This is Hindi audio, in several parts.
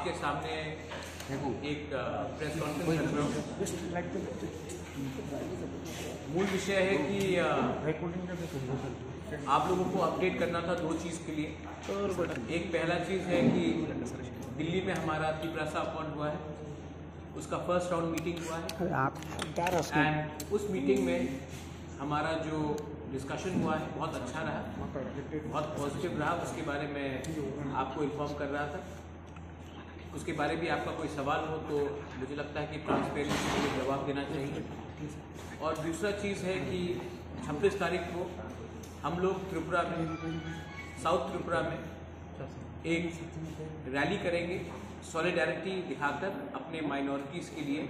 आपके सामने एक प्रेस कॉन्फ्रेंस कर रहा हूँ। मूल विषय है कि आप लोगों को अपडेट करना था दो चीज़ के लिए। एक पहला चीज़ है कि दिल्ली में हमारा तिपरासा अकॉर्ड हुआ है, उसका फर्स्ट राउंड मीटिंग हुआ है एंड उस मीटिंग में हमारा जो डिस्कशन हुआ है बहुत अच्छा रहा, बहुत पॉजिटिव रहा। उसके बारे में आपको इन्फॉर्म कर रहा था। उसके बारे में आपका कोई सवाल हो तो मुझे लगता है कि ट्रांसपेरेंसी के लिए जवाब देना चाहिए। और दूसरा चीज़ है कि 26 तारीख को हम लोग त्रिपुरा में, साउथ त्रिपुरा में एक रैली करेंगे सॉलिडारिटी दिखाकर अपने माइनॉरिटीज़ के लिए,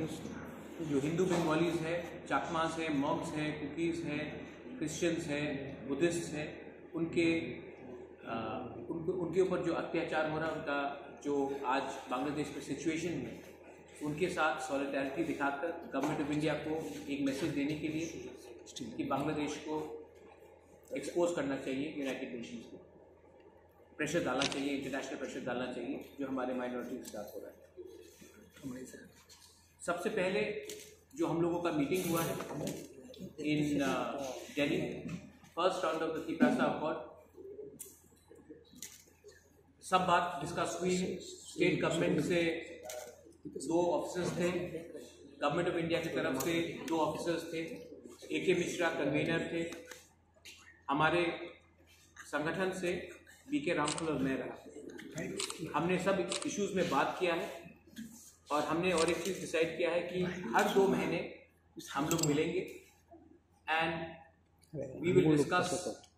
जो हिंदू बंगालीज हैं, चाकमास हैं, मॉन्क्स हैं, कुकीज़ हैं, क्रिश्चियंस हैं, बुद्धिस्ट हैं, उनके ऊपर जो अत्याचार हो रहा है, उनका जो आज बांग्लादेश में सिचुएशन है, उनके साथ सॉलिडारिटी दिखाकर गवर्नमेंट ऑफ इंडिया को एक मैसेज देने के लिए कि बांग्लादेश को एक्सपोज करना चाहिए, यूनाइटेड नेशंस को प्रेशर डालना चाहिए, इंटरनेशनल प्रेशर डालना चाहिए जो हमारे माइनॉरिटी के साथ हो रहा है। सबसे पहले जो हम लोगों का मीटिंग हुआ है in Delhi, first round of the Tiprasa accord, सब बात डिस्कस हुई है। स्टेट गवर्नमेंट से 2 ऑफिसर्स थे, गवर्नमेंट ऑफ इंडिया की तरफ से 2 ऑफिसर्स थे, AK मिश्रा कन्वीनर थे, हमारे संगठन से BK रामफल और मैं रहा। हमने सब इश्यूज़ में बात किया है और हमने और एक चीज़ डिसाइड किया है कि हर 2 महीने हम लोग मिलेंगे and we will discuss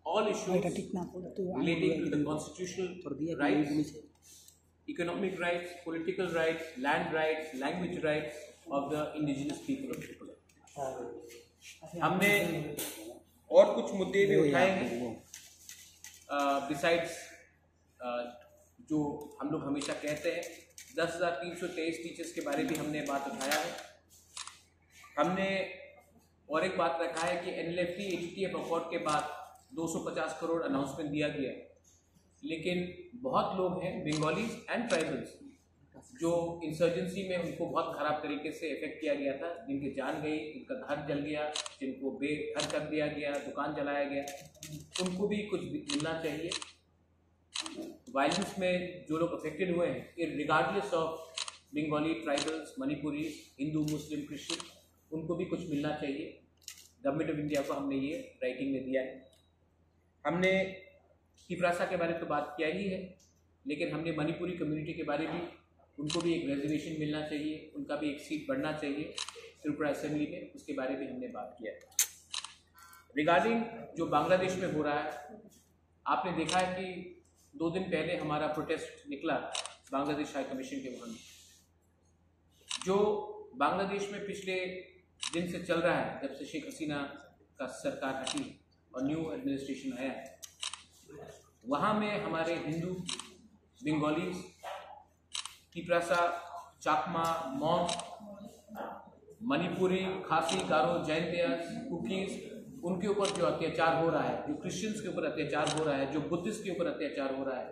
all issues relating to the constitutional rights, economic rights, political rights, land rights, language rights of the indigenous people of Tripura। हमने और कुछ मुद्दे भी उठाए हैं besides जो हम लोग हमेशा कहते हैं 10,323 टीचर्स के बारे में भी हमने बात उठाया है। हमने और एक बात रखा है कि NLFT ATTF अकॉर्ड के बाद 250 करोड़ अनाउंसमेंट दिया गया है, लेकिन बहुत लोग हैं बंगालीज एंड ट्राइबल्स जो इंसर्जेंसी में उनको बहुत ख़राब तरीके से इफेक्ट किया गया था, जिनकी जान गई, उनका घर जल गया, जिनको बेघर कर दिया गया, दुकान जलाया गया, उनको भी कुछ मिलना चाहिए। वायलेंस में जो लोग अफेक्टेड हुए हैं, regardless of Bengali, tribals, Manipuri, Hindu, Muslim, Christian, उनको भी कुछ मिलना चाहिए। गवर्नमेंट ऑफ इंडिया को हमने ये राइटिंग में दिया है। हमने तिपरासा के बारे में तो बात किया ही है, लेकिन हमने मणिपुरी कम्युनिटी के बारे में, उनको भी एक रिजर्वेशन मिलना चाहिए, उनका भी एक सीट बढ़ना चाहिए त्रिपुरा असेंबली में, उसके बारे में हमने बात किया है। रिगार्डिंग जो बांग्लादेश में हो रहा है, आपने देखा है कि 2 दिन पहले हमारा प्रोटेस्ट निकला बांग्लादेश हाई कमीशन के वहाँ। जो बांग्लादेश में पिछले दिन से चल रहा है, जब से शेख हसीना का सरकार हटी और न्यू एडमिनिस्ट्रेशन आया है, वहाँ में हमारे हिंदू, बंगालीज, तिपरासा, चाकमा, मॉन्क, मणिपुरी, खासी, गारो, जैंतिया, कुकीज़, उनके ऊपर जो अत्याचार हो रहा है, जो क्रिश्चियंस के ऊपर अत्याचार हो रहा है, जो बुद्धिस्ट के ऊपर अत्याचार हो रहा है,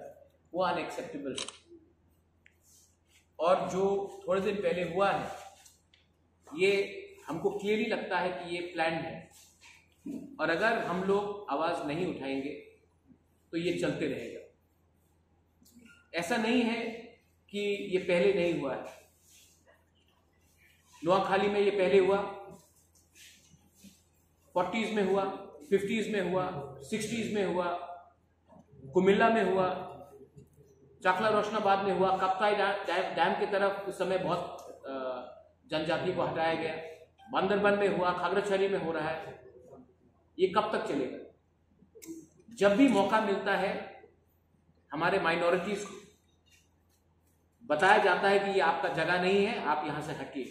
वो अनएक्सेप्टेबल है। और जो थोड़े दिन पहले हुआ है, ये हमको क्लियरली लगता है कि ये प्लान है, और अगर हम लोग आवाज़ नहीं उठाएंगे तो ये चलते रहेगा। ऐसा नहीं है कि ये पहले नहीं हुआ है। नोआखाली में ये पहले हुआ, 40s में हुआ, 50s में हुआ, 60s में हुआ, कुमिल्ला में हुआ, चाकला रोशनाबाद में हुआ, कप्ताई डैम की तरफ उस समय बहुत जनजाति को हटाया गया, बांदरबन में हुआ, खागड़ाछड़ी में हो रहा है। ये कब तक चलेगा? जब भी मौका मिलता है हमारे माइनॉरिटीज को बताया जाता है कि ये आपका जगह नहीं है, आप यहां से हटिए।